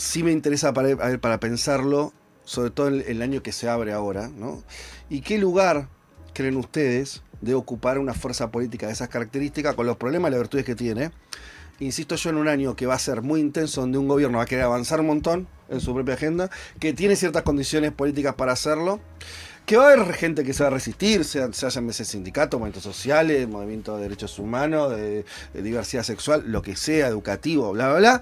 sí me interesa para pensarlo, sobre todo en el año que se abre ahora, ¿no? ¿Y qué lugar creen ustedes de ocupar una fuerza política de esas características con los problemas y las virtudes que tiene? Insisto yo, en un año que va a ser muy intenso, donde un gobierno va a querer avanzar un montón en su propia agenda, que tiene ciertas condiciones políticas para hacerlo, que va a haber gente que se va a resistir, se hayan veces sindicatos, movimientos sociales, movimientos de derechos humanos, de diversidad sexual, lo que sea, educativo, bla, bla, bla.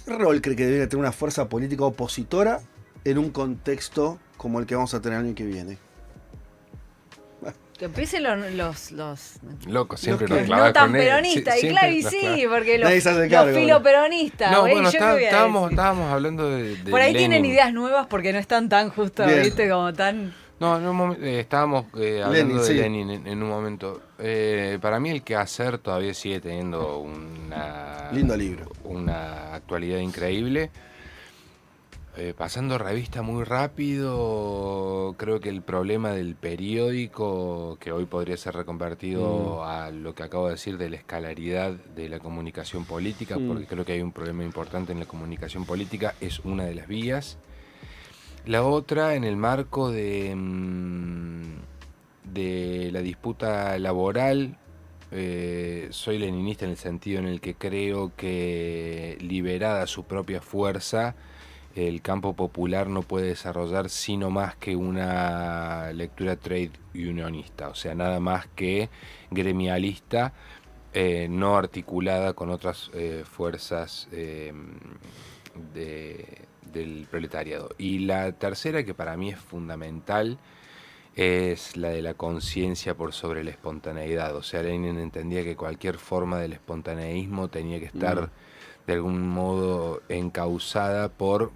¿Qué rol cree que debería tener una fuerza política opositora en un contexto como el que vamos a tener el año que viene? Que empiecen los Loco, siempre Los nos que clava no tan con él. peronistas. Y Siempre claro, y nos sí, clava. porque Nadie se hace los cargo. filoperonistas. No, güey, bueno, ¿yo qué voy a decir? estábamos hablando de Por ahí tienen Lenin. ideas nuevas porque no están tan justo, Bien. ¿viste? Como tan... No, en un estábamos hablando Lenin, de sí. Lenin en un momento. Para mí el quehacer todavía sigue teniendo una Lindo libro. una actualidad increíble. Pasando revista muy rápido, creo que el problema del periódico, que hoy podría ser reconvertido a lo que acabo de decir de la escalaridad de la comunicación política, porque creo que hay un problema importante en la comunicación política, es una de las vías. La otra, en el marco de la disputa laboral, soy leninista en el sentido en el que creo que liberada su propia fuerza, el campo popular no puede desarrollar sino más que una lectura trade unionista, o sea, nada más que gremialista, no articulada con otras fuerzas del proletariado. Y la tercera, que para mí es fundamental, es la de la conciencia por sobre la espontaneidad. O sea, Lenin entendía que cualquier forma del espontaneísmo tenía que estar de algún modo encauzada por,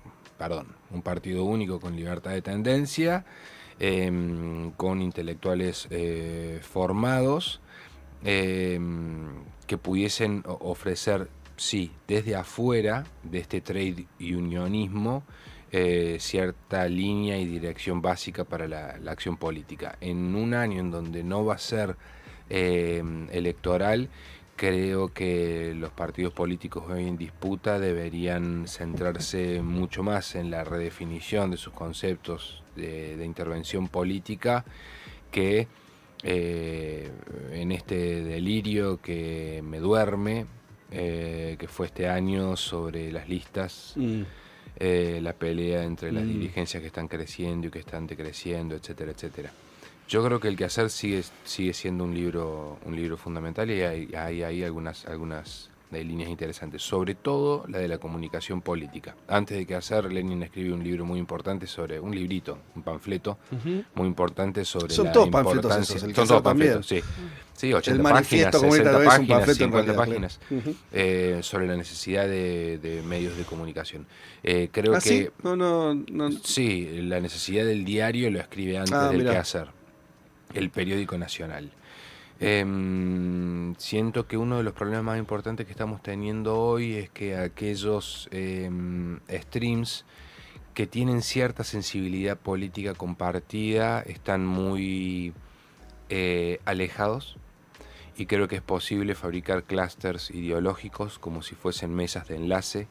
un partido único con libertad de tendencia, con intelectuales formados, que pudiesen ofrecer, sí, desde afuera de este trade unionismo, cierta línea y dirección básica para la acción política. En un año en donde no va a ser electoral, creo que los partidos políticos hoy en disputa deberían centrarse mucho más en la redefinición de sus conceptos de intervención política que en este delirio que me duerme, que fue este año sobre las listas, la pelea entre las dirigencias que están creciendo y que están decreciendo, etcétera, etcétera. Yo creo que el quehacer sigue siendo un libro fundamental, y hay algunas líneas interesantes, sobre todo la de la comunicación política. Antes de quehacer, Lenin escribió un libro muy importante un librito, un panfleto muy importante sobre Son la todos panfletos importancia. esos, el Son quehacer todos panfletos, también. sí, 80 El páginas, manifiesto 60 comunitario es un páginas, panfleto en 50 realidad, páginas, sobre la necesidad de medios de comunicación. Creo ¿Ah, que sí? No. sí, la necesidad del diario lo escribe antes del Mirá. quehacer, el periódico nacional. Siento que uno de los problemas más importantes que estamos teniendo hoy es que aquellos streams que tienen cierta sensibilidad política compartida están muy alejados, y creo que es posible fabricar clústeres ideológicos como si fuesen mesas de enlace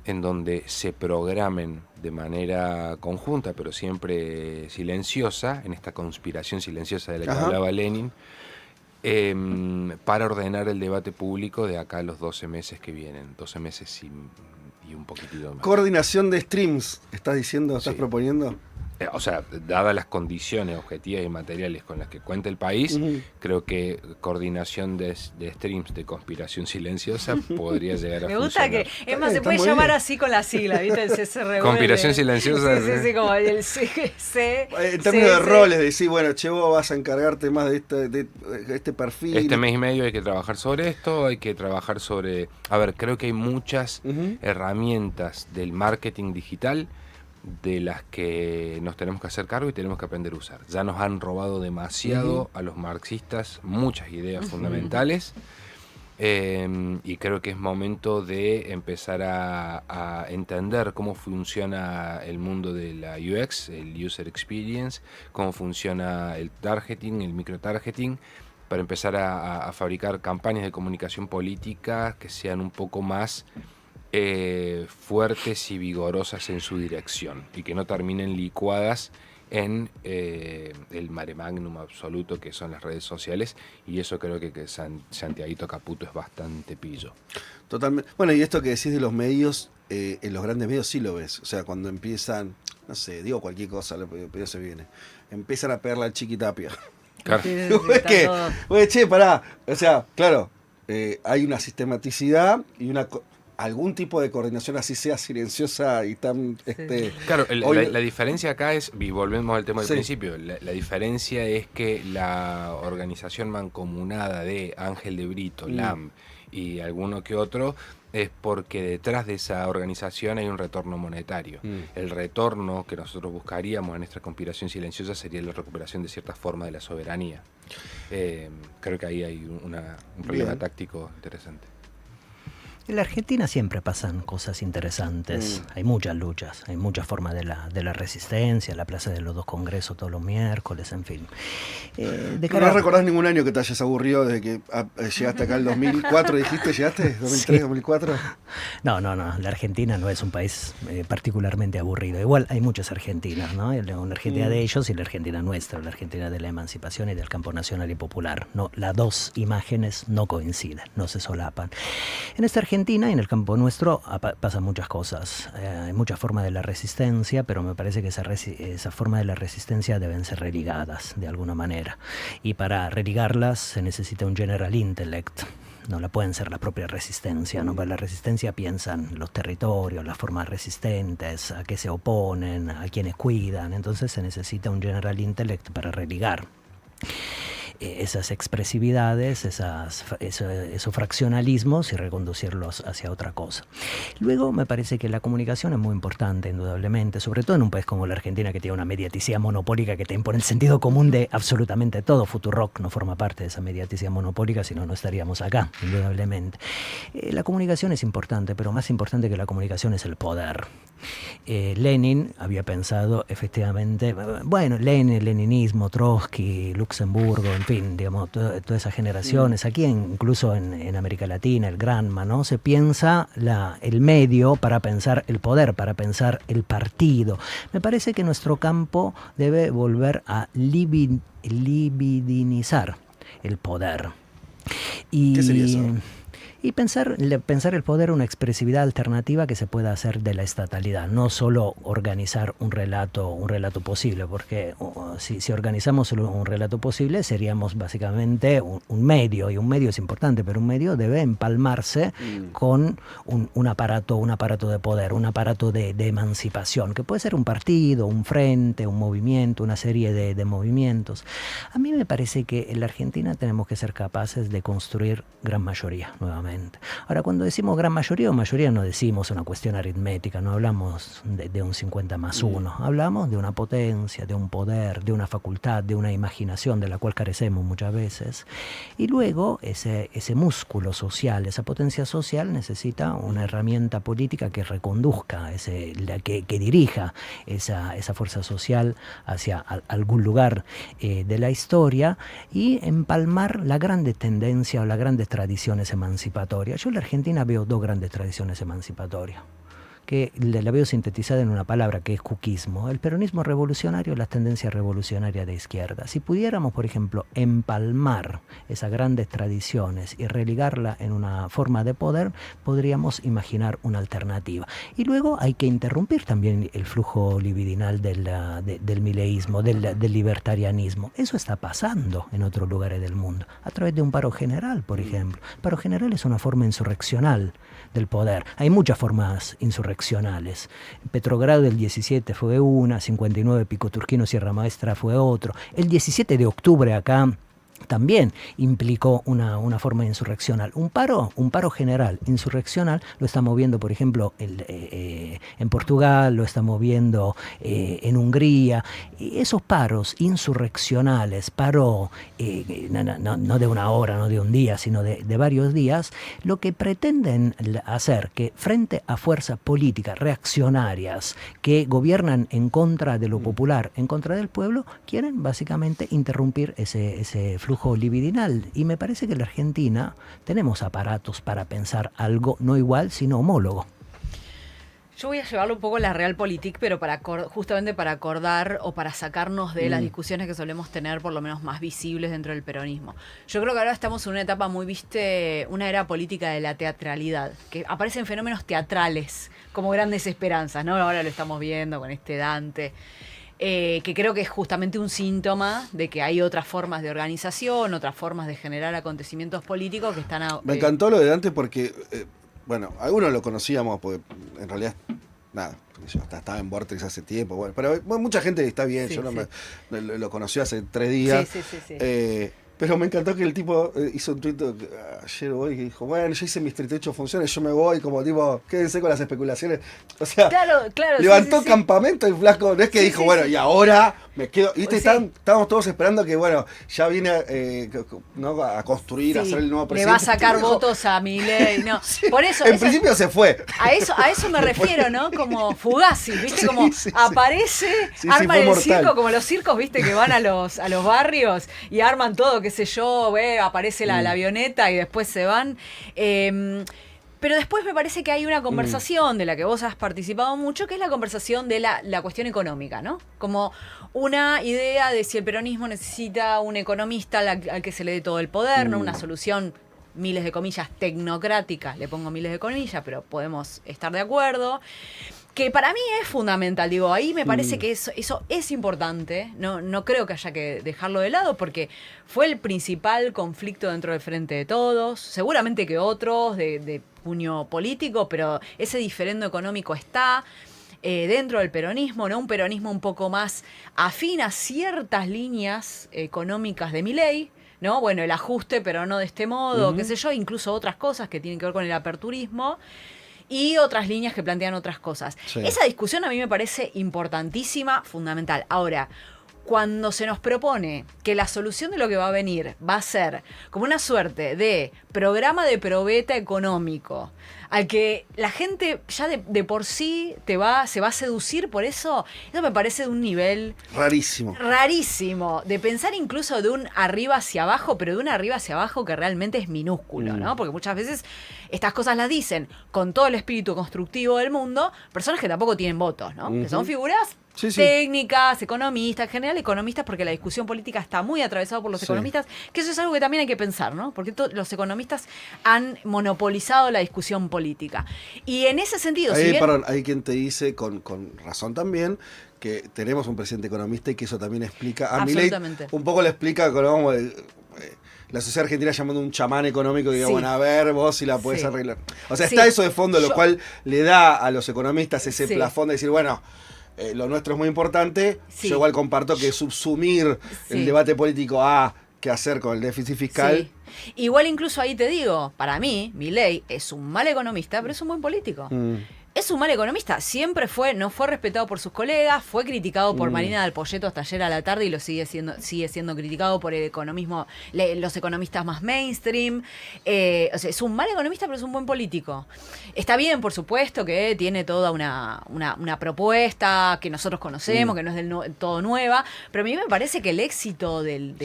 en donde se programen de manera conjunta, pero siempre silenciosa, en esta conspiración silenciosa de la que hablaba Lenin, para ordenar el debate público de acá a los 12 meses que vienen, 12 meses y un poquitito más. Coordinación de streams, ¿estás diciendo, estás proponiendo? O sea, dadas las condiciones objetivas y materiales con las que cuenta el país, creo que coordinación de streams de conspiración silenciosa podría llegar a Me gusta funcionar. que, es más, se puede llamar así con la sigla, ¿viste? El CCR. Conspiración silenciosa. Sí, como el CC. En términos de roles, decir, bueno, che, vos vas a encargarte más de este perfil. Este mes y medio hay que trabajar sobre esto, hay que trabajar sobre... A ver, creo que hay muchas herramientas del marketing digital de las que nos tenemos que hacer cargo y tenemos que aprender a usar. Ya nos han robado demasiado a los marxistas muchas ideas fundamentales, y creo que es momento de empezar a entender cómo funciona el mundo de la UX, el User Experience, cómo funciona el targeting, el microtargeting, para empezar a fabricar campañas de comunicación política que sean un poco más fuertes y vigorosas en su dirección y que no terminen licuadas en el mare magnum absoluto que son las redes sociales, y eso creo que Santiaguito Caputo es bastante pillo. Totalmente. Bueno, y esto que decís de los medios, en los grandes medios sí lo ves. O sea, cuando empiezan, no sé, digo cualquier cosa, pero se viene. Empiezan a pegarle al Chiquitapia. Claro. Es que, oye, che, pará. O sea, claro, hay una sistematicidad y algún tipo de coordinación, así sea silenciosa y tan... Claro, hoy... la diferencia acá es, y volvemos al tema del sí. principio, la diferencia es que la organización mancomunada de Ángel de Brito, LAM y alguno que otro, es porque detrás de esa organización hay un retorno monetario. El retorno que nosotros buscaríamos en esta conspiración silenciosa sería la recuperación de cierta forma de la soberanía. Creo que ahí hay un problema táctico interesante. En la Argentina siempre pasan cosas interesantes, hay muchas luchas, hay muchas formas de la resistencia, la plaza de los 2 congresos todos los miércoles, en fin. ¿No recordás ningún año que te hayas aburrido desde que llegaste acá el 2004, dijiste, llegaste? ¿2003, sí. 2004? No, la Argentina no es un país particularmente aburrido. Igual hay muchas Argentinas, ¿no? Una Argentina de ellos y la Argentina nuestra, la Argentina de la emancipación y del campo nacional y popular. No, las dos imágenes no coinciden, no se solapan. En esta Argentina y en el campo nuestro pasan muchas cosas. Hay muchas formas de la resistencia, pero me parece que esa forma de la resistencia deben ser religadas de alguna manera. Y para religarlas se necesita un general intellect. No la pueden ser la propia resistencia, ¿no? Para la resistencia piensan los territorios, las formas resistentes, a qué se oponen, a quiénes cuidan. Entonces se necesita un general intellect para religar esas expresividades, esos fraccionalismos y reconducirlos hacia otra cosa. Luego me parece que la comunicación es muy importante, indudablemente, sobre todo en un país como la Argentina, que tiene una mediaticidad monopólica que te impone el sentido común de absolutamente todo. Futurock no forma parte de esa mediaticidad monopólica, si no, no estaríamos acá, indudablemente. La comunicación es importante, pero más importante que la comunicación es el poder. Lenin había pensado efectivamente, bueno, Lenin, el leninismo, Trotsky, Luxemburgo, en fin, digamos, todas esas generaciones, aquí incluso en América Latina, el Granma, ¿no? Se piensa el medio para pensar el poder, para pensar el partido. Me parece que nuestro campo debe volver a libidinizar el poder. ¿Qué sería eso? Y pensar el poder una expresividad alternativa que se pueda hacer de la estatalidad, no solo organizar un relato posible, porque si organizamos un relato posible seríamos básicamente un medio, y un medio es importante, pero un medio debe empalmarse con un aparato de poder, un aparato de emancipación, que puede ser un partido, un frente, un movimiento, una serie de movimientos. A mí me parece que en la Argentina tenemos que ser capaces de construir gran mayoría nuevamente. Ahora, cuando decimos gran mayoría o mayoría, no decimos una cuestión aritmética, no hablamos de un 50+1, hablamos de una potencia, de un poder, de una facultad, de una imaginación de la cual carecemos muchas veces. Y luego ese músculo social, esa potencia social necesita una herramienta política que reconduzca, que dirija esa fuerza social hacia algún lugar de la historia y empalmar la grande tendencia o las grandes tradiciones emancipatorias. Yo en la Argentina veo 2 grandes tradiciones emancipatorias, que la veo sintetizada en una palabra que es cuquismo, el peronismo revolucionario y las tendencias revolucionarias de izquierda. Si pudiéramos, por ejemplo, empalmar esas grandes tradiciones y religarla en una forma de poder, podríamos imaginar una alternativa. Y luego hay que interrumpir también el flujo libidinal del mileísmo, del libertarianismo. Eso está pasando en otros lugares del mundo, a través de un paro general, por ejemplo. El paro general es una forma insurreccional del poder. Hay muchas formas insurreccionales. Petrogrado del 17 fue una, 59 Pico Turquino, Sierra Maestra fue otro. El 17 de octubre acá también implicó una forma insurreccional. Un paro general insurreccional lo estamos viendo, por ejemplo, en Portugal, lo estamos viendo en Hungría. Y esos paros insurreccionales, no de una hora, no de un día, sino de varios días, lo que pretenden hacer que frente a fuerzas políticas reaccionarias que gobiernan en contra de lo popular, en contra del pueblo, quieren básicamente interrumpir ese flujo libidinal. Y me parece que en la Argentina tenemos aparatos para pensar algo no igual, sino homólogo. Yo voy a llevarlo un poco a la realpolitik, pero justamente para acordar o para sacarnos de las discusiones que solemos tener, por lo menos más visibles dentro del peronismo. Yo creo que ahora estamos en una etapa muy, una era política de la teatralidad, que aparecen fenómenos teatrales, como grandes esperanzas, ¿no? Ahora lo estamos viendo con este Dante. Que creo que es justamente un síntoma de que hay otras formas de organización, otras formas de generar acontecimientos políticos que están... Me encantó lo de Dante porque, bueno, algunos lo conocíamos, porque en realidad, nada, yo hasta estaba en Vortex hace tiempo, bueno, pero mucha gente está bien, Sí, yo no sí. lo conocí hace 3 días. Sí. Pero me encantó que el tipo hizo un tuit ayer o hoy que dijo, bueno, yo hice mis 38 funciones, yo me voy, como tipo, quédense con las especulaciones. O sea, Claro, levantó sí. campamento el flaco, no es que dijo, bueno, y ahora me quedo. ¿Viste? Sí. Estábamos todos esperando que, bueno, ya viene ¿no? a construir, a Sí, ser el nuevo le presidente. va a sacar Dijo, votos a Milei, no. sí, Por eso, en principio se fue. a eso me refiero, ¿no? Como Fugazi, ¿viste? Sí, Como sí. aparece, Sí, arman fue el mortal. circo, como los circos, ¿viste? Que van a los barrios y arman todo, qué sé yo, aparece la avioneta y después se van. Pero después me parece que hay una conversación de la que vos has participado mucho, que es la conversación de la cuestión económica, ¿no? Como una idea de si el peronismo necesita un economista al que se le dé todo el poder, ¿no? Una solución, miles de comillas, tecnocrática, le pongo miles de comillas, pero podemos estar de acuerdo. Que para mí es fundamental, digo, ahí me parece que eso es importante, no creo que haya que dejarlo de lado porque fue el principal conflicto dentro del Frente de Todos, seguramente que otros de puño político, pero ese diferendo económico está dentro del peronismo, ¿no? Un peronismo un poco más afín a ciertas líneas económicas de Milei, ¿no? Bueno, el ajuste, pero no de este modo, qué sé yo, incluso otras cosas que tienen que ver con el aperturismo. Y otras líneas que plantean otras cosas. Sí. Esa discusión a mí me parece importantísima, fundamental. Ahora, cuando se nos propone que la solución de lo que va a venir va a ser como una suerte de programa de probeta económico, al que la gente ya de por sí se va a seducir por eso me parece de un nivel rarísimo, de pensar incluso de un arriba hacia abajo, pero de un arriba hacia abajo que realmente es minúsculo, ¿no? Porque muchas veces estas cosas las dicen con todo el espíritu constructivo del mundo personas que tampoco tienen votos, ¿no? Que son figuras técnicas, economistas, en general economistas, porque la discusión política está muy atravesada por los economistas, que eso es algo que también hay que pensar, ¿no? Porque los economistas han monopolizado la discusión política. Y en ese sentido, Hay quien te dice, con razón también, que tenemos un presidente economista y que eso también explica. A Milei un poco le explica como la sociedad argentina llamando un chamán económico que diga, bueno, a ver vos si la podés arreglar. O sea, está eso de fondo, lo cual le da a los economistas ese plafón de decir, bueno, lo nuestro es muy importante. Yo igual comparto que subsumir el debate político a qué hacer con el déficit fiscal. Igual incluso ahí te digo, para mí, Milei es un mal economista, pero es un buen político. Es un mal economista, no fue respetado por sus colegas, fue criticado por Marina Del Poyeto hasta ayer a la tarde y lo sigue siendo criticado por el economismo, los economistas más mainstream. O sea, es un mal economista, pero es un buen político. Está bien, por supuesto, que tiene toda una propuesta que nosotros conocemos, que no es del todo nueva, pero a mí me parece que el éxito del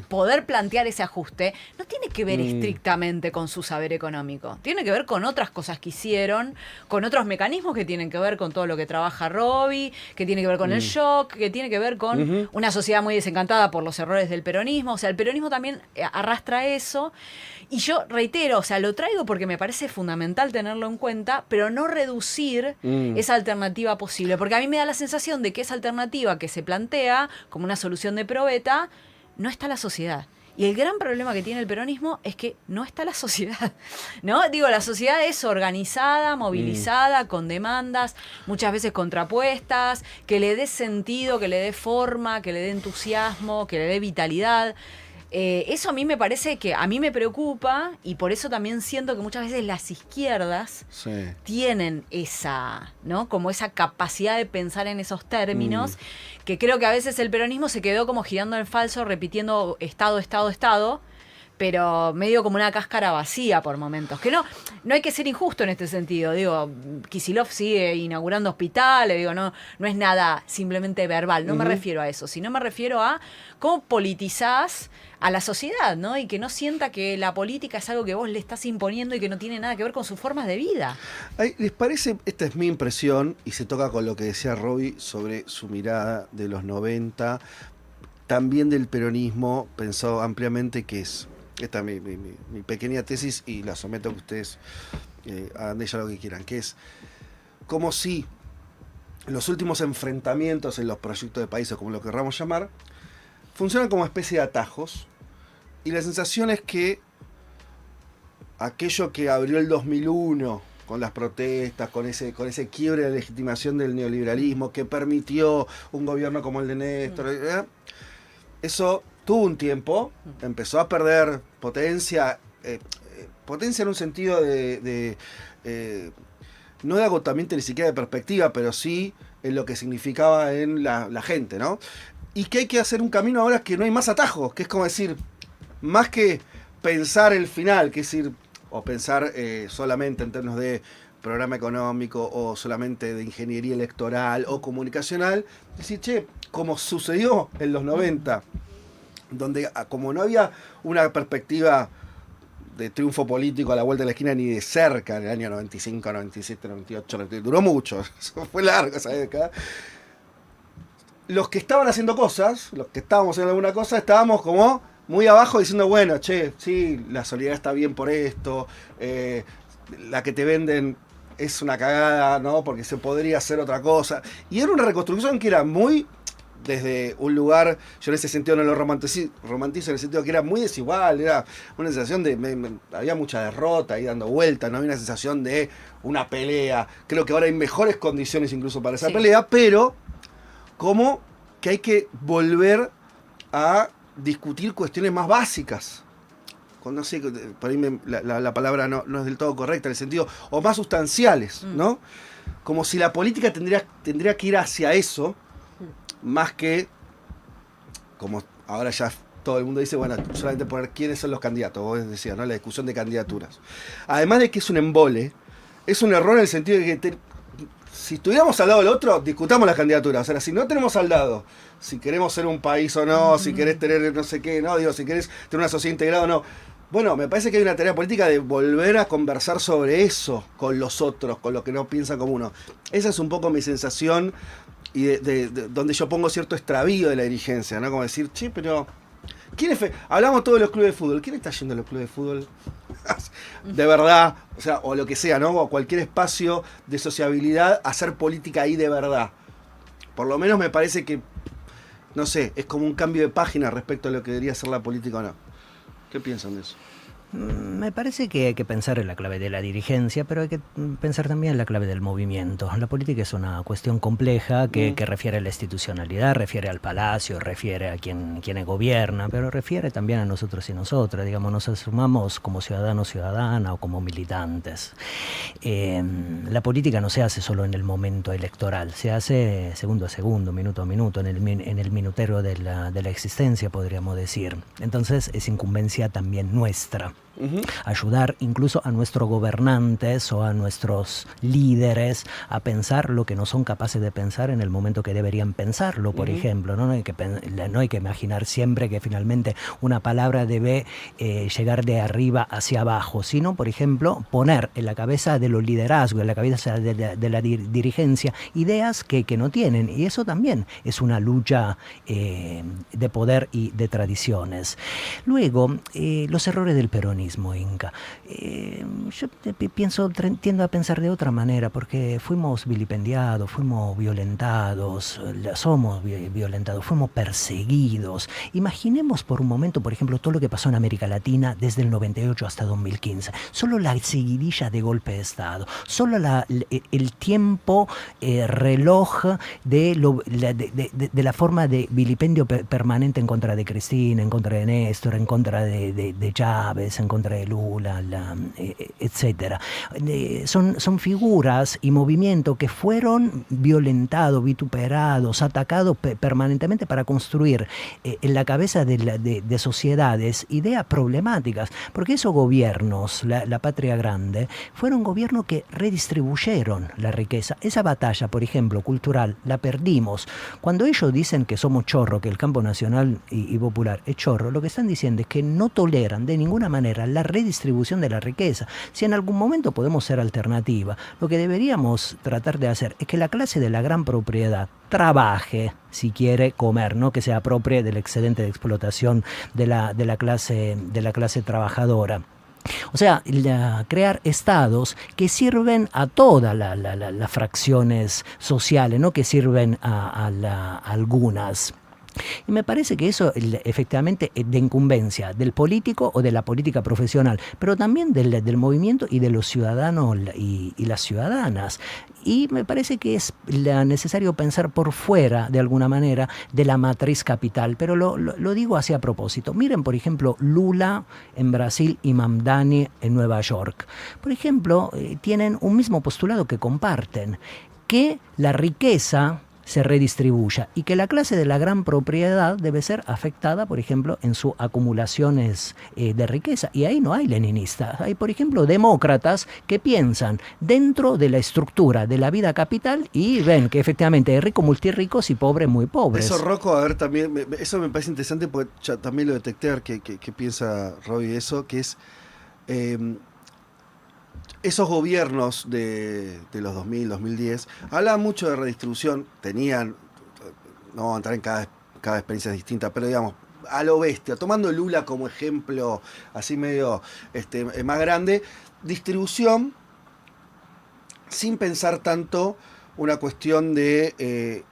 poder plantear ese ajuste no tiene que ver estrictamente con su saber económico, tiene que ver con otras cosas que hicieron, con otros mecanismos que tienen que ver con todo lo que trabaja Robbie, que tiene que ver con el shock, que tiene que ver con una sociedad muy desencantada por los errores del peronismo. O sea, el peronismo también arrastra eso. Y yo reitero, o sea, lo traigo porque me parece fundamental tenerlo en cuenta, pero no reducir esa alternativa posible. Porque a mí me da la sensación de que esa alternativa que se plantea como una solución de probeta, no está la sociedad. Y el gran problema que tiene el peronismo es que no está la sociedad, ¿no? Digo, la sociedad es organizada, movilizada, con demandas, muchas veces contrapuestas, que le dé sentido, que le dé forma, que le dé entusiasmo, que le dé vitalidad. Eso a mí me parece que a mí me preocupa y por eso también siento que muchas veces las izquierdas tienen esa, ¿no? Como esa capacidad de pensar en esos términos, que creo que a veces el peronismo se quedó como girando en falso, repitiendo Estado, Estado, Estado, pero medio como una cáscara vacía por momentos. Que no hay que ser injusto en este sentido. Digo, Kicillof sigue inaugurando hospitales, digo, no es nada simplemente verbal. No me refiero a eso, sino me refiero a cómo politizás a la sociedad, ¿no? Y que no sienta que la política es algo que vos le estás imponiendo y que no tiene nada que ver con sus formas de vida. ¿Les parece, esta es mi impresión, y se toca con lo que decía Roby sobre su mirada de los 90, también del peronismo, pensado ampliamente, que es, esta es mi pequeña tesis y la someto a que ustedes hagan de ella lo que quieran, que es como si los últimos enfrentamientos en los proyectos de país, o como lo querramos llamar, funcionan como especie de atajos, y la sensación es que aquello que abrió el 2001 con las protestas, con ese quiebre de legitimación del neoliberalismo que permitió un gobierno como el de Néstor, eso tuvo un tiempo, empezó a perder potencia, potencia en un sentido no de agotamiento ni siquiera de perspectiva, pero sí en lo que significaba en la gente, ¿no? Y que hay que hacer un camino ahora que no hay más atajos, que es como decir, más que pensar el final, que es decir, o pensar solamente en términos de programa económico, o solamente de ingeniería electoral o comunicacional, decir, che, como sucedió en los 90, donde como no había una perspectiva de triunfo político a la vuelta de la esquina ni de cerca, en el año 95, 97, 98, duró mucho, eso fue largo esa década. Los que estaban haciendo cosas, los que estábamos haciendo alguna cosa, estábamos como muy abajo diciendo, bueno, che, sí, la solidaridad está bien por esto, la que te venden es una cagada, ¿no? Porque se podría hacer otra cosa. Y era una reconstrucción que era muy, desde un lugar, yo en ese sentido no lo romantizo, en el sentido que era muy desigual, era una sensación de, había mucha derrota ahí dando vueltas, no había una sensación de una pelea. Creo que ahora hay mejores condiciones incluso para esa pelea, pero como que hay que volver a discutir cuestiones más básicas. No sé, por ahí la palabra no es del todo correcta en el sentido, o más sustanciales, ¿no? Como si la política tendría que ir hacia eso, más que, como ahora ya todo el mundo dice, bueno, solamente poner quiénes son los candidatos, vos decías, ¿no? La discusión de candidaturas. Además de que es un embole, es un error en el sentido de que si estuviéramos al lado del otro, discutamos las candidaturas. O sea, si no tenemos al lado, si queremos ser un país o no, si querés tener no sé qué, no, digo, si querés tener una sociedad integrada o no. Bueno, me parece que hay una tarea política de volver a conversar sobre eso con los otros, con los que no piensan como uno. Esa es un poco mi sensación, y de donde yo pongo cierto extravío de la dirigencia, ¿no? Como decir, che, pero ¿quién es hablamos todos de los clubes de fútbol. ¿Quién está yendo a los clubes de fútbol? De verdad, o sea, o lo que sea, ¿no? O cualquier espacio de sociabilidad, hacer política ahí de verdad. Por lo menos me parece que, no sé, es como un cambio de página respecto a lo que debería ser la política o no. ¿Qué piensan de eso? Me parece que hay que pensar en la clave de la dirigencia, pero hay que pensar también en la clave del movimiento. La política es una cuestión compleja que refiere a la institucionalidad, refiere al palacio, refiere a quien gobierna, pero refiere también a nosotros y nosotras. Digamos, nos asumamos como ciudadanos, ciudadanas o como militantes. La política no se hace solo en el momento electoral, se hace segundo a segundo, minuto a minuto, en el minutero de la existencia, podríamos decir. Entonces es incumbencia también nuestra. Ayudar incluso a nuestros gobernantes o a nuestros líderes a pensar lo que no son capaces de pensar en el momento que deberían pensarlo, por ejemplo. No hay que imaginar siempre que finalmente una palabra debe llegar de arriba hacia abajo, sino, por ejemplo, poner en la cabeza de los liderazgos, en la cabeza de la dirigencia, ideas que no tienen. Y eso también es una lucha de poder y de tradiciones. Luego, los errores del peronismo. Inca. Yo tiendo a pensar de otra manera, porque fuimos vilipendiados, fuimos violentados, somos violentados, fuimos perseguidos. Imaginemos por un momento, por ejemplo, todo lo que pasó en América Latina desde el 98 hasta 2015. Solo la seguidilla de golpe de Estado, solo el tiempo reloj de la forma de vilipendio permanente en contra de Cristina, en contra de Néstor, en contra de Chávez, en contra contra de Lula, etcétera. Son figuras y movimientos que fueron violentados, vituperados, atacados permanentemente para construir en la cabeza de sociedades ideas problemáticas, porque esos gobiernos, la patria grande, fueron gobiernos que redistribuyeron la riqueza. Esa batalla, por ejemplo, cultural, la perdimos. Cuando ellos dicen que somos chorro, que el campo nacional y popular es chorro, lo que están diciendo es que no toleran de ninguna manera la redistribución de la riqueza. Si en algún momento podemos ser alternativa, lo que deberíamos tratar de hacer es que la clase de la gran propiedad trabaje si quiere comer, no que se apropie del excedente de explotación de la clase trabajadora. O sea, crear estados que sirven a todas las fracciones sociales, no que sirven a algunas. Y me parece que eso efectivamente es de incumbencia del político o de la política profesional, pero también del movimiento y de los ciudadanos y las ciudadanas. Y me parece que es necesario pensar por fuera, de alguna manera, de la matriz capital. Pero lo digo así a propósito. Miren, por ejemplo, Lula en Brasil y Mamdani en Nueva York. Por ejemplo, tienen un mismo postulado que comparten, que la riqueza se redistribuya y que la clase de la gran propiedad debe ser afectada, por ejemplo, en sus acumulaciones de riqueza. Y ahí no hay leninistas. Hay, por ejemplo, demócratas que piensan dentro de la estructura de la vida capital y ven que efectivamente hay ricos multirricos y pobres muy pobres. Eso, Rocco, a ver, también, eso me parece interesante porque ya también lo detecté, a ver qué piensa Robbie de eso, que es esos gobiernos de los 2000, 2010, hablaban mucho de redistribución, tenían, no vamos a entrar en cada experiencia distinta, pero digamos, a lo bestia, tomando Lula como ejemplo así medio más grande, distribución sin pensar tanto una cuestión del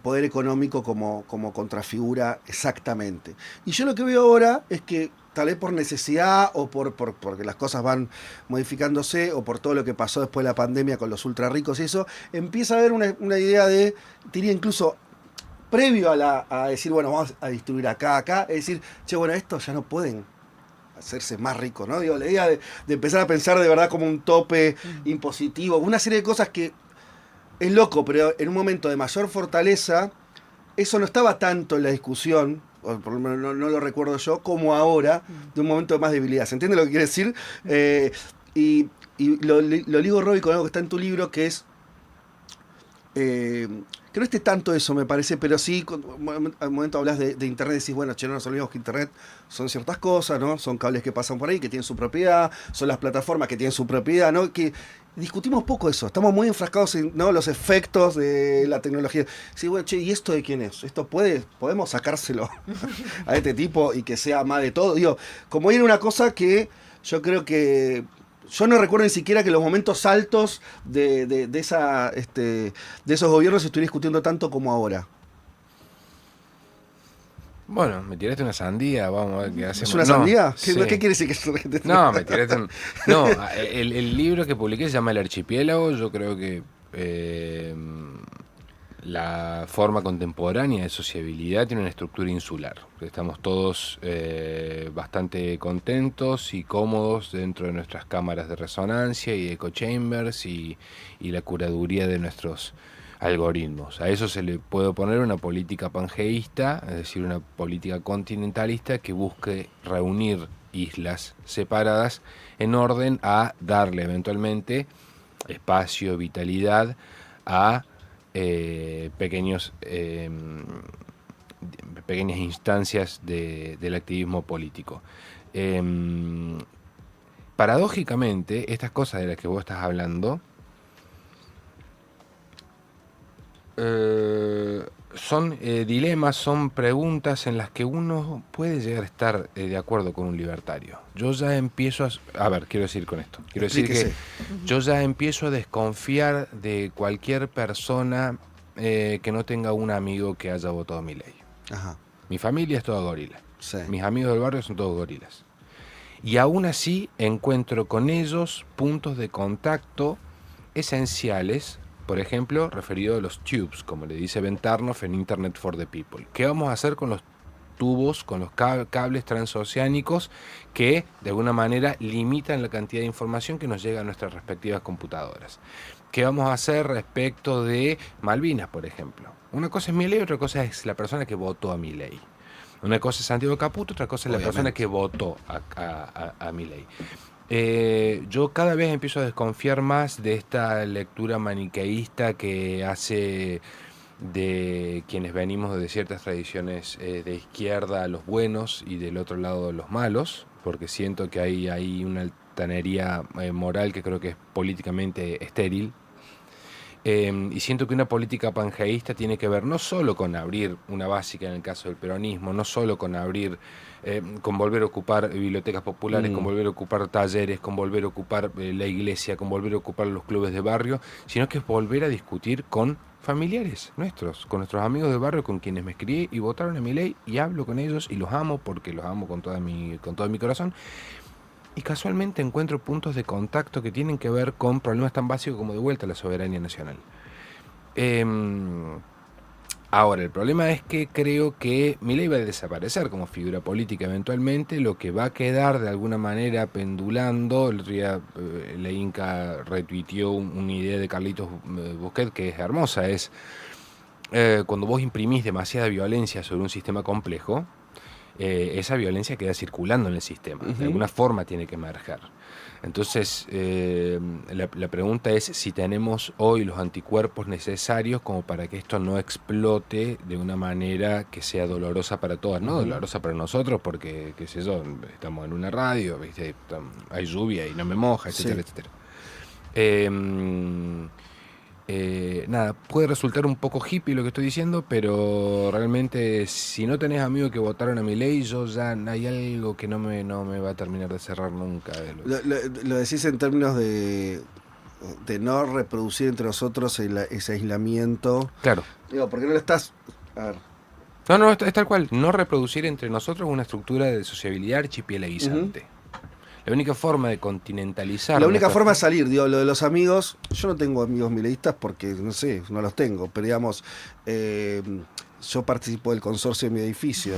poder económico como contrafigura exactamente. Y yo lo que veo ahora es que tal vez por necesidad o porque las cosas van modificándose o por todo lo que pasó después de la pandemia con los ultra ricos y eso, empieza a haber una idea de, diría incluso previo a decir, bueno, vamos a distribuir acá, es decir, che, bueno, estos ya no pueden hacerse más ricos, ¿no? Digo, la idea de empezar a pensar de verdad como un tope impositivo, una serie de cosas que es loco, pero en un momento de mayor fortaleza, eso no estaba tanto en la discusión, o por lo menos no lo recuerdo yo, como ahora, de un momento de más debilidad. ¿Se entiende lo que quiere decir? Y lo ligo, Robbie, con algo que está en tu libro, que es que no esté tanto eso, me parece, pero sí, al momento hablas de Internet, decís, bueno, che, no nos olvidemos que Internet son ciertas cosas, ¿no? Son cables que pasan por ahí, que tienen su propiedad, son las plataformas que tienen su propiedad, ¿no? Que discutimos poco eso, estamos muy enfrascados en, ¿no?, los efectos de la tecnología. Sí, bueno, che, ¿y esto de quién es? ¿Esto podemos sacárselo a este tipo y que sea más de todo? Digo, como era una cosa que yo creo que yo no recuerdo ni siquiera que los momentos altos de esos gobiernos se estuviera discutiendo tanto como ahora. Bueno, me tiraste una sandía, vamos a ver qué hacemos. ¿Es una sandía? Sí. ¿Qué quiere decir que No, me tiraste un... No, el libro que publiqué se llama El Archipiélago. Yo creo que la forma contemporánea de sociabilidad tiene una estructura insular. Estamos todos bastante contentos y cómodos dentro de nuestras cámaras de resonancia y echo chambers y la curaduría de nuestros algoritmos. A eso se le puede poner una política pangeísta, es decir, una política continentalista que busque reunir islas separadas en orden a darle eventualmente espacio, vitalidad a pequeñas instancias del activismo político. Paradójicamente, estas cosas de las que vos estás hablando son dilemas, son preguntas en las que uno puede llegar a estar de acuerdo con un libertario. Yo ya empiezo a ver, quiero decir con esto, quiero decir que yo ya empiezo a desconfiar de cualquier persona que no tenga un amigo que haya votado Milei. Ajá. Mi familia es toda gorila. Sí. Mis amigos del barrio son todos gorilas. Y aún así encuentro con ellos puntos de contacto esenciales. Por ejemplo, referido a los tubes, como le dice Ben Tarnoff en Internet for the People. ¿Qué vamos a hacer con los tubos, con los cables transoceánicos que de alguna manera limitan la cantidad de información que nos llega a nuestras respectivas computadoras. ¿Qué vamos a hacer respecto de Malvinas, por ejemplo? Una cosa es Milei, otra cosa es la persona que votó a Milei. Una cosa es Santiago Caputo, otra cosa es la persona que votó a Milei. Yo cada vez empiezo a desconfiar más de esta lectura maniqueísta que hace de quienes venimos de ciertas tradiciones de izquierda, los buenos, y del otro lado los malos, porque siento que hay una altanería moral que creo que es políticamente estéril. Y siento que una política pangeísta tiene que ver no solo con abrir una básica en el caso del peronismo, no solo con abrir, con volver a ocupar bibliotecas populares, con volver a ocupar talleres, con volver a ocupar la iglesia, con volver a ocupar los clubes de barrio, sino que es volver a discutir con familiares nuestros, con nuestros amigos de barrio, con quienes me crié y votaron a Milei, y hablo con ellos y los amo porque los amo con todo mi corazón. Y casualmente encuentro puntos de contacto que tienen que ver con problemas tan básicos como de vuelta a la soberanía nacional. Ahora, el problema es que creo que Milei va a desaparecer como figura política eventualmente. Lo que va a quedar de alguna manera pendulando, el otro día la Inca retuiteó una idea de Carlitos Busquet que es hermosa, es cuando vos imprimís demasiada violencia sobre un sistema complejo, esa violencia queda circulando en el sistema, de alguna forma tiene que emerger. Entonces, la pregunta es si tenemos hoy los anticuerpos necesarios como para que esto no explote de una manera que sea dolorosa para todas, no dolorosa para nosotros porque, qué sé yo, estamos en una radio, ¿viste? Hay lluvia y no me moja, etcétera, etcétera. Nada, puede resultar un poco hippie lo que estoy diciendo, pero realmente si no tenés amigos que votaron a Milei, yo ya hay algo que no me va a terminar de cerrar nunca. Lo decís en términos de no reproducir entre nosotros ese aislamiento. Claro. Digo, porque no lo estás... A ver. No, es tal cual. No reproducir entre nosotros una estructura de sociabilidad archipielaguizante. La única forma de continentalizar... La única forma es salir, digo, lo de los amigos... Yo no tengo amigos mileístas porque, no sé, no los tengo, pero digamos... yo participo del consorcio de mi edificio.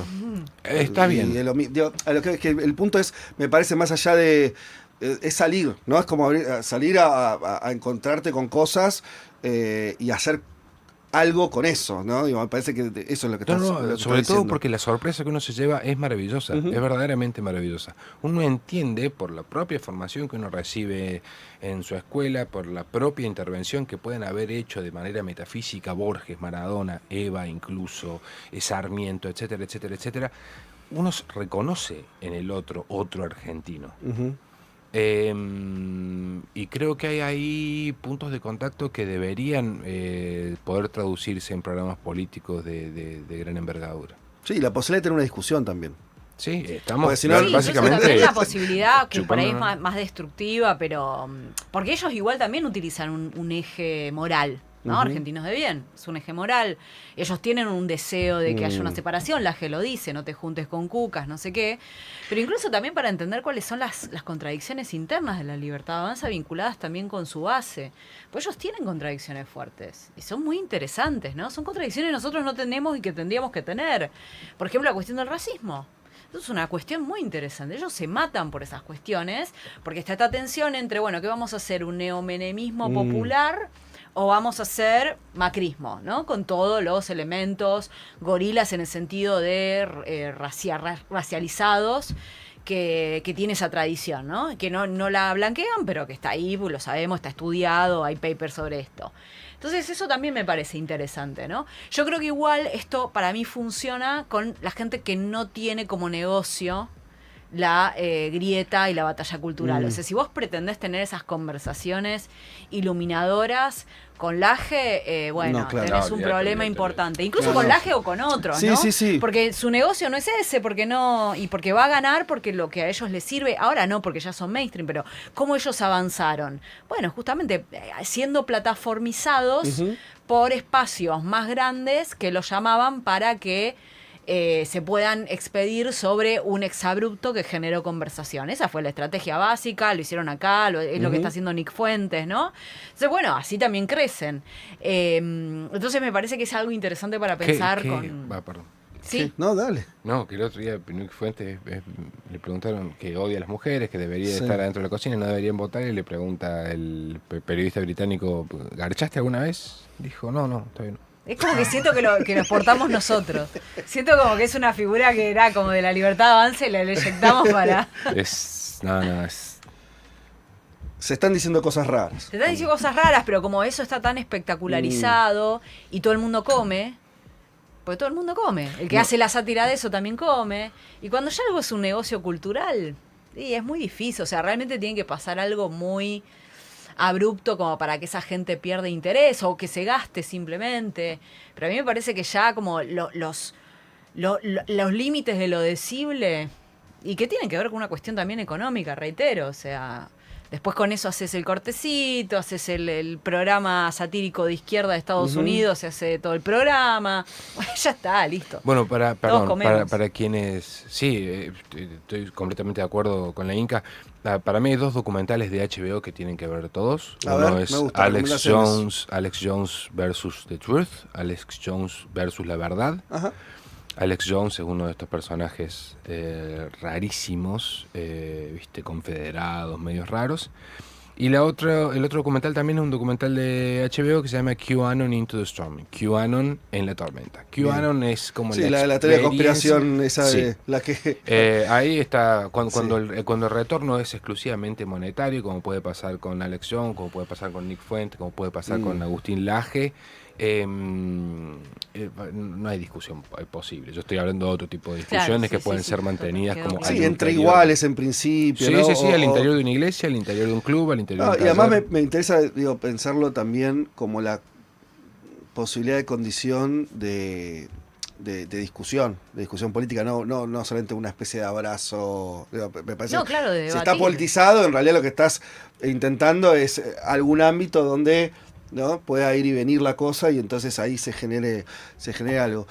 Está bien. El punto es, me parece más allá de... es salir, ¿no? Es como salir a encontrarte con cosas y hacer algo con eso, ¿no? Digo, me parece que eso es lo que estás sobre todo diciendo. Porque la sorpresa que uno se lleva es maravillosa, es verdaderamente maravillosa. Uno entiende por la propia formación que uno recibe en su escuela, por la propia intervención que pueden haber hecho de manera metafísica Borges, Maradona, Eva incluso, Sarmiento, etcétera, etcétera, etcétera. Uno reconoce en el otro argentino. Y creo que hay ahí puntos de contacto que deberían poder traducirse en programas políticos de gran envergadura. Sí, la posibilidad de tener una discusión también. Sí, estamos sí, básicamente también la posibilidad que por ahí es más destructiva, pero porque ellos igual también utilizan un eje moral, ¿no? Argentinos de Bien, es un eje moral. Ellos tienen un deseo de que haya una separación, la G lo dice, no te juntes con cucas, no sé qué. Pero incluso también para entender cuáles son las contradicciones internas de la Libertad Avanza vinculadas también con su base. Pues ellos tienen contradicciones fuertes y son muy interesantes, ¿no? Son contradicciones que nosotros no tenemos y que tendríamos que tener. Por ejemplo, la cuestión del racismo. Eso es una cuestión muy interesante. Ellos se matan por esas cuestiones porque está esta tensión entre, bueno, ¿qué vamos a hacer? ¿Un neomenemismo popular? O vamos a hacer macrismo, ¿no? Con todos los elementos gorilas en el sentido de racializados que tiene esa tradición, ¿no? Que no la blanquean, pero que está ahí, pues lo sabemos, está estudiado, hay papers sobre esto. Entonces eso también me parece interesante, ¿no? Yo creo que igual esto para mí funciona con la gente que no tiene como negocio la grieta y la batalla cultural. O sea, si vos pretendés tener esas conversaciones iluminadoras con Laje, bueno, no, claro, tenés un problema importante. Incluso con Laje o con otros, sí, ¿no? Sí. Porque su negocio no es ese, porque no, y porque va a ganar porque lo que a ellos les sirve, ahora no, porque ya son mainstream, pero ¿cómo ellos avanzaron? Bueno, justamente siendo plataformizados por espacios más grandes que los llamaban para que se puedan expedir sobre un exabrupto que generó conversación. Esa fue la estrategia básica, lo hicieron acá, es lo que está haciendo Nick Fuentes, ¿no? Entonces, bueno, así también crecen. Entonces me parece que es algo interesante para pensar perdón. Sí. No, dale. No, que el otro día Pinochet Fuentes le preguntaron que odia a las mujeres, que debería estar adentro de la cocina, no deberían votar, y le pregunta el periodista británico, ¿garchaste alguna vez? Dijo, no, todavía no. Es como que siento que nos portamos nosotros. Siento como que es una figura que era como de la libertad de avance y la eyectamos para... Se están diciendo cosas raras. Se están diciendo cosas raras, pero como eso está tan espectacularizado y todo el mundo come... Porque todo el mundo come. El que hace la sátira de eso también come. Y cuando ya algo es un negocio cultural, es muy difícil. O sea, realmente tiene que pasar algo muy abrupto como para que esa gente pierda interés o que se gaste simplemente. Pero a mí me parece que ya como los límites de lo decible, y que tienen que ver con una cuestión también económica, reitero. O sea... Después con eso haces el cortecito, haces el programa satírico de izquierda de Estados Unidos, se hace todo el programa. Bueno, ya está, listo. Bueno, para quienes... Sí, estoy completamente de acuerdo con la Inca. Para mí hay 2 documentales de HBO que tienen que ver todos. Uno es Alex Jones versus The Truth, Alex Jones versus la verdad. Ajá. Alex Jones es uno de estos personajes rarísimos, confederados, medios raros. Y el otro documental también es un documental de HBO que se llama QAnon Into the Storm. QAnon en la tormenta. QAnon es como la teoría de conspiración esa de la que... ahí está, cuando el retorno es exclusivamente monetario, como puede pasar con Alex Jones, como puede pasar con Nick Fuentes, como puede pasar con Agustín Laje. No hay discusión posible. Yo estoy hablando de otro tipo de discusiones que pueden ser mantenidas como entre iguales en principio. Sí, al interior de una iglesia, al interior de un club, al interior de un y además me interesa pensarlo también como la posibilidad de condición de discusión política, no solamente una especie de abrazo. Me parece de si está politizado, en realidad lo que estás intentando es algún ámbito donde ¿no? pueda ir y venir la cosa y entonces ahí se genere algo.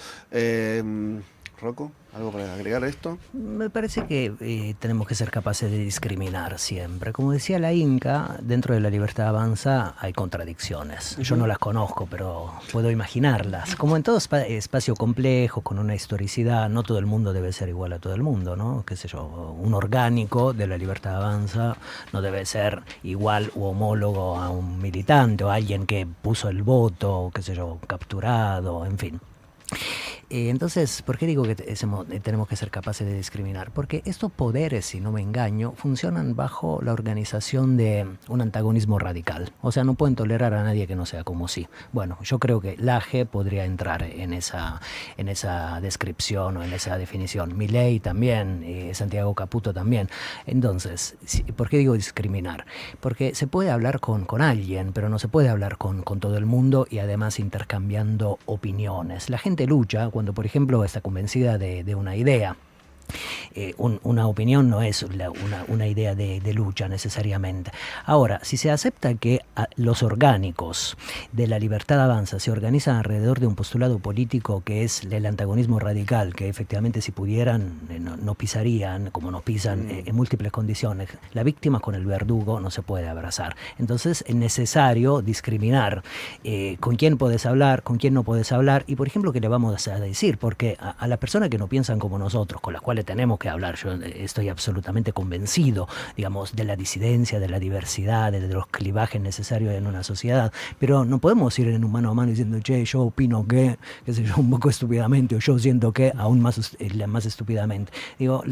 Rocco, ¿algo para agregar a esto? Me parece que tenemos que ser capaces de discriminar siempre. Como decía la Inca, dentro de la libertad avanza hay contradicciones. Yo no las conozco, pero puedo imaginarlas. Como en todo espacio complejo, con una historicidad, no todo el mundo debe ser igual a todo el mundo, ¿no? Qué sé yo, un orgánico de la libertad avanza no debe ser igual u homólogo a un militante o a alguien que puso el voto, qué sé yo, capturado, en fin. Entonces, ¿por qué digo que tenemos que ser capaces de discriminar? Porque estos poderes, si no me engaño, funcionan bajo la organización de un antagonismo radical. O sea, no pueden tolerar a nadie que no sea como sí. Bueno, yo creo que Laje podría entrar en esa descripción o en esa definición. Milei también, Santiago Caputo también. Entonces, ¿por qué digo discriminar? Porque se puede hablar con alguien, pero no se puede hablar con todo el mundo y además intercambiando opiniones. La gente lucha cuando, por ejemplo, está convencida de una idea. Una opinión no es una idea de lucha necesariamente. Ahora, si se acepta que los orgánicos de la libertad avanza se organizan alrededor de un postulado político que es el antagonismo radical, que efectivamente si pudieran no pisarían como nos pisan en múltiples condiciones, la víctima con el verdugo no se puede abrazar. Entonces es necesario discriminar con quién puedes hablar, con quién no puedes hablar y, por ejemplo, qué le vamos a decir, porque a las personas que no piensan como nosotros, con las cuales tenemos que hablar. Yo estoy absolutamente convencido, digamos, de la disidencia, de la diversidad, de los clivajes necesarios en una sociedad, pero no podemos ir en un mano a mano diciendo, che, yo opino que, qué sé yo, un poco estúpidamente, o yo siento que aún más estúpidamente. Digo,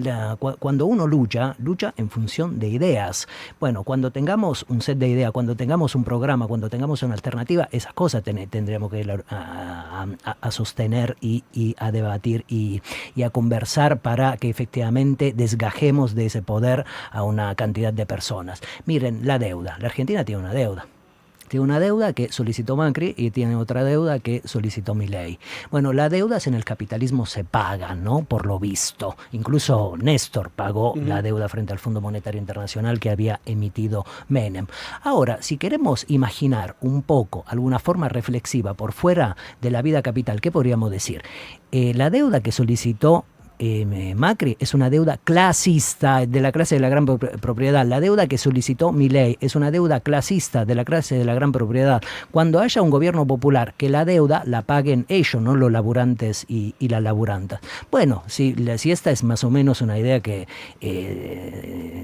cuando uno lucha en función de ideas. Bueno, cuando tengamos un set de ideas, cuando tengamos un programa, cuando tengamos una alternativa, esas cosas tendremos que ir a sostener y a debatir y a conversar para que efectivamente desgajemos de ese poder a una cantidad de personas. Miren, la deuda. La Argentina tiene una deuda. Tiene una deuda que solicitó Macri y tiene otra deuda que solicitó Milei. Bueno, las deudas en el capitalismo se pagan, ¿no? Por lo visto. Incluso Néstor pagó la deuda frente al Fondo Monetario Internacional que había emitido Menem. Ahora, si queremos imaginar un poco alguna forma reflexiva por fuera de la vida capital, ¿qué podríamos decir? La deuda que solicitó Macri es una deuda clasista de la clase de la gran propiedad. La deuda que solicitó Milei es una deuda clasista de la clase de la gran propiedad. Cuando haya un gobierno popular, que la deuda la paguen ellos, no los laburantes y las laburantas. Bueno, si esta es más o menos una idea que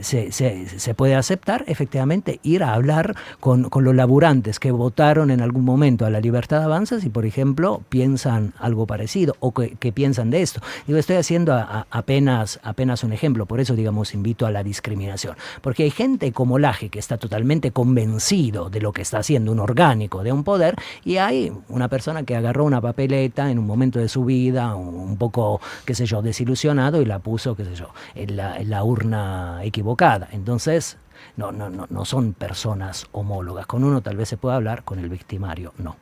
se puede aceptar, efectivamente, ir a hablar con los laburantes que votaron en algún momento a la Libertad Avanza, si por ejemplo piensan algo parecido o que piensan de esto. Digo, estoy haciendo apenas un ejemplo, por eso, digamos, invito a la discriminación. Porque hay gente como Laje que está totalmente convencido de lo que está haciendo, un orgánico de un poder, y hay una persona que agarró una papeleta en un momento de su vida, un poco, qué sé yo, desilusionado, y la puso, qué sé yo, en la urna equivocada. Entonces, no son personas homólogas. Con uno tal vez se pueda hablar, con el victimario no.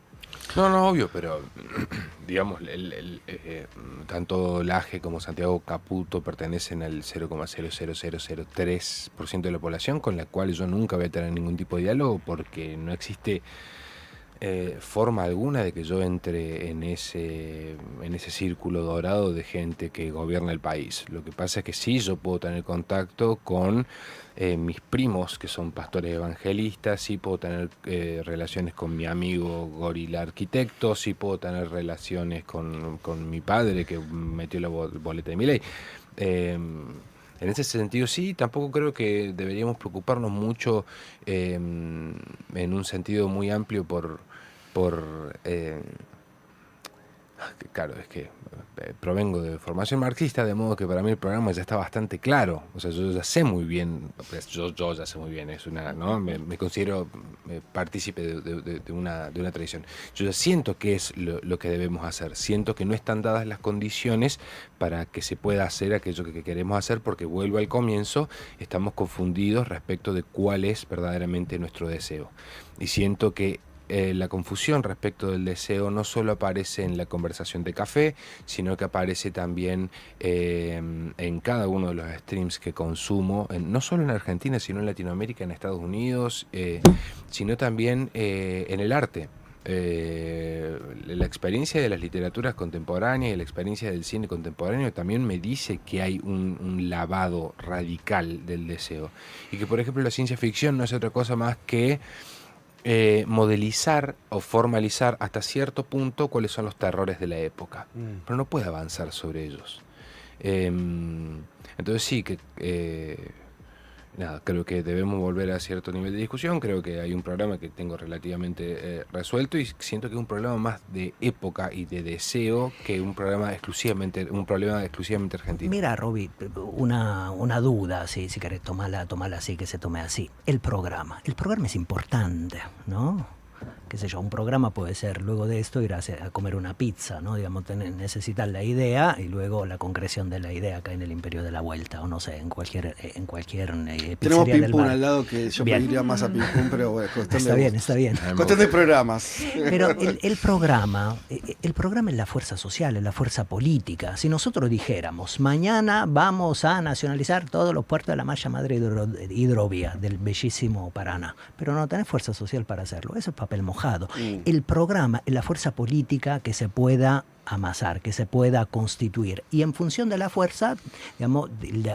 No, obvio, pero digamos, tanto Laje como Santiago Caputo pertenecen al 0,00003% de la población, con la cual yo nunca voy a tener ningún tipo de diálogo, porque no existe forma alguna de que yo entre en ese círculo dorado de gente que gobierna el país. Lo que pasa es que sí, yo puedo tener contacto con mis primos, que son pastores evangelistas, sí puedo tener relaciones con mi amigo Gorila Arquitecto, sí puedo tener relaciones con mi padre, que metió la boleta de Milei. En ese sentido sí, tampoco creo que deberíamos preocuparnos mucho en un sentido muy amplio por claro, es que provengo de formación marxista, de modo que para mí el programa ya está bastante claro. O sea, yo ya sé muy bien, yo ya sé muy bien, es una, ¿no? Me considero partícipe de una tradición. Yo ya siento qué es lo que debemos hacer. Siento que no están dadas las condiciones para que se pueda hacer aquello que queremos hacer, porque vuelvo al comienzo, estamos confundidos respecto de cuál es verdaderamente nuestro deseo. Y siento que la confusión respecto del deseo no solo aparece en la conversación de café, sino que aparece también en cada uno de los streams que consumo, no solo en Argentina, sino en Latinoamérica, en Estados Unidos, sino también en el arte. La experiencia de las literaturas contemporáneas y la experiencia del cine contemporáneo también me dice que hay un lavado radical del deseo, y que, por ejemplo, la ciencia ficción no es otra cosa más que modelizar o formalizar hasta cierto punto cuáles son los terrores de la época, pero no puede avanzar sobre ellos. Entonces sí, que creo que debemos volver a cierto nivel de discusión. Creo que hay un problema que tengo relativamente resuelto, y siento que es un problema más de época y de deseo que un problema exclusivamente argentino. Mira, Roby, una duda, si querés tomarla así, que se tome así. El programa es importante, ¿no? Qué sé yo, un programa puede ser, luego de esto, ir a comer una pizza, ¿no? Digamos, necesitar la idea y luego la concreción de la idea acá en el Imperio de la Vuelta, o no sé, en cualquier tenemos pizzería del Pim Pum bar. al lado, que yo pediría más a Pim Pum, pero bueno, Está bien. Cuestión de programas. Pero el programa es la fuerza social, es la fuerza política. Si nosotros dijéramos, mañana vamos a nacionalizar todos los puertos de la malla madre hidrovía del bellísimo Paraná, pero no tenés fuerza social para hacerlo, eso es papel mojado. El programa es la fuerza política que se pueda amasar, que se pueda constituir, y en función de la fuerza, digamos,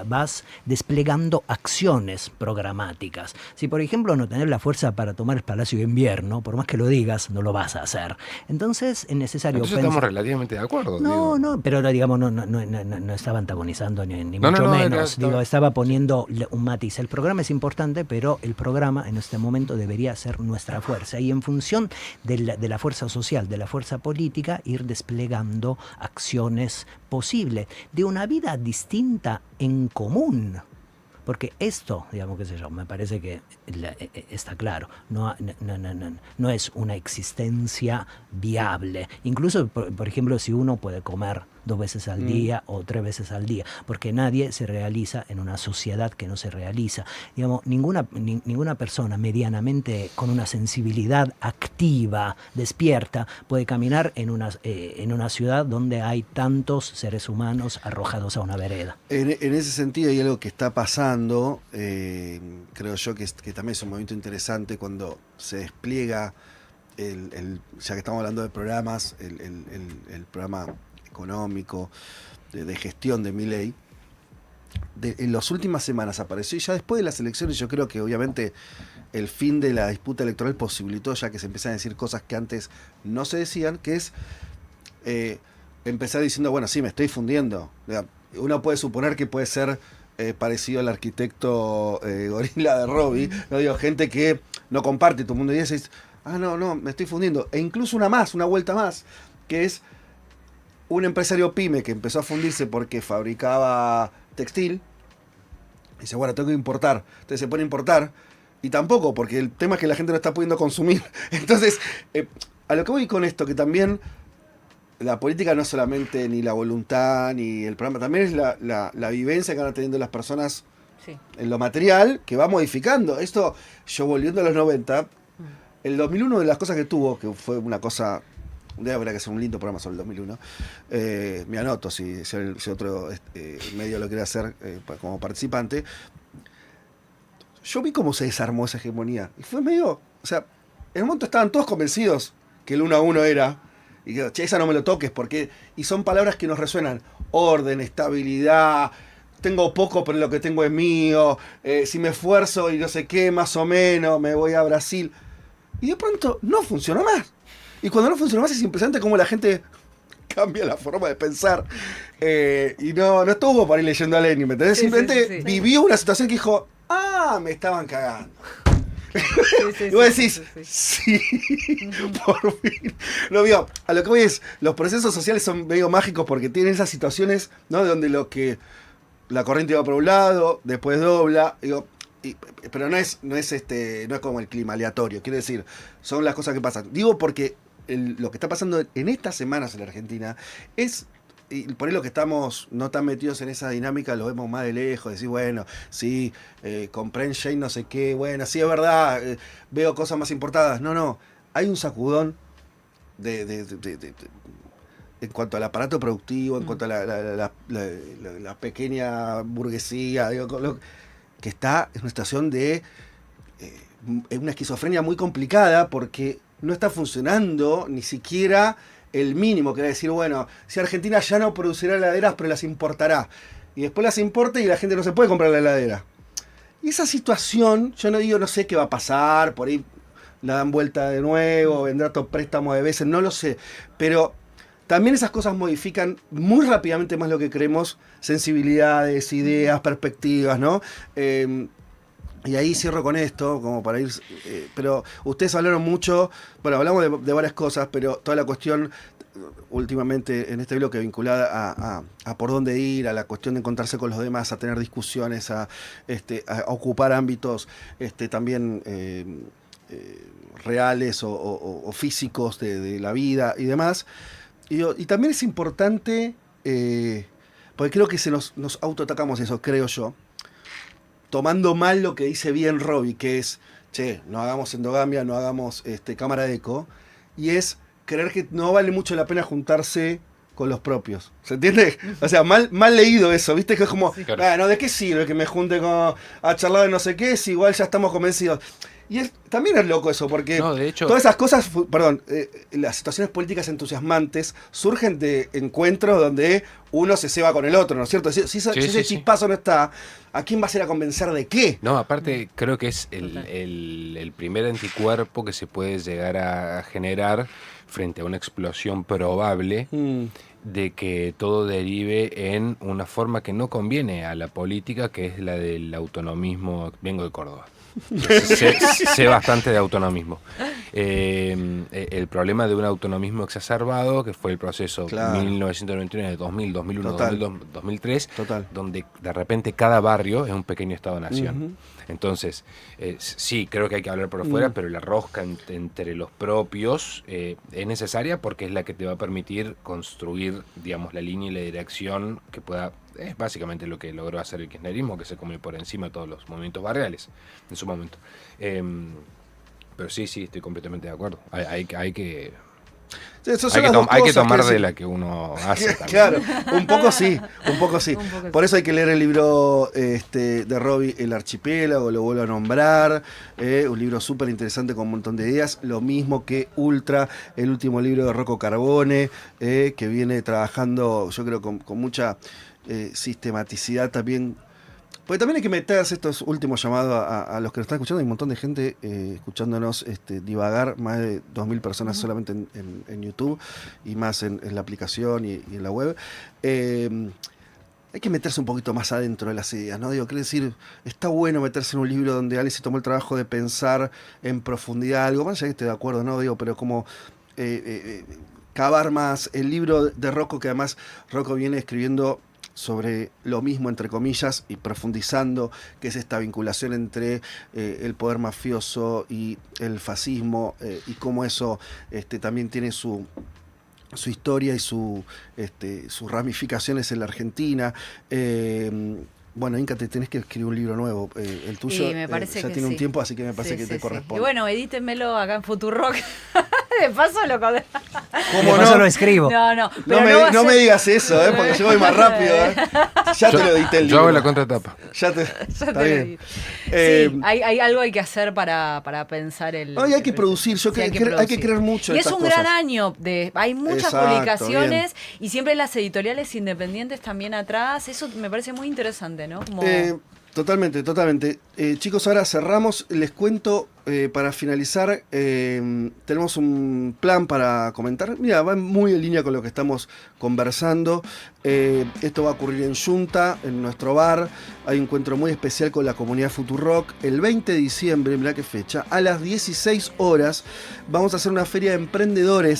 vas desplegando acciones programáticas. Si por ejemplo no tenés la fuerza para tomar el Palacio de Invierno, por más que lo digas, no lo vas a hacer. Entonces es necesario. Entonces estamos relativamente de acuerdo. No, pero digamos, no estaba antagonizando ni mucho menos. Estaba poniendo un matiz. El programa es importante, pero el programa en este momento debería ser nuestra fuerza, y en función de la fuerza social, de la fuerza política, ir desplegando acciones posibles de una vida distinta en común. Porque esto, digamos, qué sé yo, me parece que está claro, no es una existencia viable. Incluso, por ejemplo, si uno puede comer 2 veces al día o 3 veces al día, porque nadie se realiza en una sociedad que no se realiza. Digamos, ninguna persona medianamente con una sensibilidad activa, despierta, puede caminar en una ciudad donde hay tantos seres humanos arrojados a una vereda. En ese sentido hay algo que está pasando, creo yo que también es un momento interesante cuando se despliega, ya que estamos hablando de programas, el programa económico, de gestión de Milei, en las últimas semanas apareció, y ya después de las elecciones yo creo que obviamente el fin de la disputa electoral posibilitó ya que se empiezan a decir cosas que antes no se decían, que es empezar diciendo, bueno, sí, me estoy fundiendo. Uno puede suponer que puede ser parecido al arquitecto gorila de Robbie, no digo, gente que no comparte tu mundo y dice, no, me estoy fundiendo. E incluso una vuelta más, que es un empresario pyme que empezó a fundirse porque fabricaba textil, y dice, bueno, tengo que importar. Entonces se pone a importar, y tampoco, porque el tema es que la gente no está pudiendo consumir. Entonces, a lo que voy con esto, que también la política no es solamente ni la voluntad, ni el programa, también es la vivencia que van teniendo las personas en lo material, que va modificando. Esto, yo volviendo a los 90, el 2001 de las cosas que tuvo, que fue una cosa... Un día habrá que hacer un lindo programa sobre el 2001. Me anoto si otro medio lo quiere hacer como participante. Yo vi cómo se desarmó esa hegemonía. Y fue medio... O sea, en un momento estaban todos convencidos que el 1 a 1 era... Y que, che, esa no me lo toques, porque... Y son palabras que nos resuenan. Orden, estabilidad... Tengo poco, pero lo que tengo es mío. Si me esfuerzo y no sé qué, más o menos, me voy a Brasil. Y de pronto no funcionó más. Y cuando no funciona más es impresionante cómo la gente cambia la forma de pensar. Y no estuvo para ir leyendo a Lenin, ¿me entendés? Simplemente vivió una situación que dijo, me estaban cagando. Y vos decís, sí, por fin. Lo vio. A lo que voy es, los procesos sociales son medio mágicos porque tienen esas situaciones, ¿no? Donde la corriente va por un lado, después dobla, digo, pero no es como el clima aleatorio, quiero decir, son las cosas que pasan. Digo porque lo que está pasando en estas semanas en la Argentina es, y por ahí lo que estamos no tan metidos en esa dinámica lo vemos más de lejos, decir, bueno, sí, compré en Shane no sé qué, bueno, sí es verdad, veo cosas más importadas. No, hay un sacudón en cuanto al aparato productivo, en cuanto a la pequeña burguesía, digo, que está en una situación de una esquizofrenia muy complicada porque no está funcionando ni siquiera el mínimo, que era decir, bueno, si Argentina ya no producirá heladeras, pero las importará. Y después las importa y la gente no se puede comprar la heladera. Y esa situación, yo no sé qué va a pasar, por ahí la dan vuelta de nuevo, vendrá otro préstamo de veces, no lo sé. Pero también esas cosas modifican muy rápidamente más lo que creemos, sensibilidades, ideas, perspectivas, ¿no? Y ahí cierro con esto, como para ir... pero ustedes hablaron mucho, bueno, hablamos de varias cosas, pero toda la cuestión últimamente en este bloque vinculada a por dónde ir, a la cuestión de encontrarse con los demás, a tener discusiones, a ocupar ámbitos también reales o físicos de la vida y demás. Y también es importante, porque creo que nos autoatacamos eso, creo yo, tomando mal lo que dice bien Robbie, que es, che, no hagamos endogamia, no hagamos cámara de eco, y es creer que no vale mucho la pena juntarse con los propios. ¿Se entiende? O sea, mal leído eso, ¿viste? Que es como, sí, claro. No, ¿de qué sirve que me junte a charlar de no sé qué si igual ya estamos convencidos? Y también es loco eso, porque no, de hecho, todas esas cosas, las situaciones políticas entusiasmantes surgen de encuentros donde uno se ceba con el otro, ¿no es cierto? Si ese chispazo no está, ¿a quién vas a ir a convencer de qué? No, aparte creo que es el primer anticuerpo que se puede llegar a generar frente a una explosión probable de que todo derive en una forma que no conviene a la política, que es la del autonomismo. Vengo de Córdoba. Sé bastante de autonomismo. El problema de un autonomismo exacerbado, que fue el proceso 1999, 2000, 2001, Total. 2003, Total. donde de repente cada barrio es un pequeño Estado-nación. Uh-huh. Entonces, sí, creo que hay que hablar por afuera, pero la rosca entre los propios es necesaria porque es la que te va a permitir construir, digamos, la línea y la dirección que pueda... Es básicamente lo que logró hacer el kirchnerismo, que se comió por encima todos los movimientos barriales en su momento. Pero sí, estoy completamente de acuerdo. Hay que Esas Hay son las dos que cosas tomar que de la que uno hace también. Claro, un poco sí, un poco sí. Un poco Por eso hay que leer el libro de Robbie, El Archipiélago, lo vuelvo a nombrar, un libro súper interesante con un montón de ideas, lo mismo que Ultra, el último libro de Rocco Carbone, que viene trabajando, yo creo, con mucha sistematicidad también. Porque también hay que meterse estos últimos llamados a los que nos están escuchando. Hay un montón de gente escuchándonos divagar, más de 2.000 personas solamente en YouTube y más en la aplicación y en la web. Hay que meterse un poquito más adentro de las ideas, ¿no? Digo, quiero decir, está bueno meterse en un libro donde alguien se tomó el trabajo de pensar en profundidad algo, más allá que esté de acuerdo, ¿no? Digo, pero como cavar más. El libro de Rocco, que además Rocco viene escribiendo sobre lo mismo, entre comillas, y profundizando, que es esta vinculación entre el poder mafioso y el fascismo, y cómo eso también tiene su historia y sus ramificaciones en la Argentina. Bueno, Inca, te tenés que escribir un libro nuevo. El tuyo Y me parece ya que tiene un sí. tiempo, así que me parece que te Sí. corresponde. Y bueno, edítenmelo acá en Futurock. De paso lo ¿Cómo De paso no? lo escribo. No, pero No me digas eso, porque yo voy más rápido. Ya te lo edité el libro. Yo hago la contratapa. Ya te Ya está te lo bien. edito. Eh, Sí, hay algo hay que hacer para pensar el. No, y hay que el- producir. Yo sí, creo hay que hay que producir. creer mucho en Y es estas un gran cosas. año. Hay muchas Exacto, publicaciones y siempre las editoriales independientes también atrás. Eso me parece muy interesante, ¿no? Como... Totalmente. Chicos, ahora cerramos. Les cuento, para finalizar, tenemos un plan para comentar. Mira, va muy en línea con lo que estamos conversando. Esto va a ocurrir en Junta, en nuestro bar. Hay un encuentro muy especial con la comunidad Futurock. El 20 de diciembre, mirá qué fecha, a las 16 horas, vamos a hacer una feria de emprendedores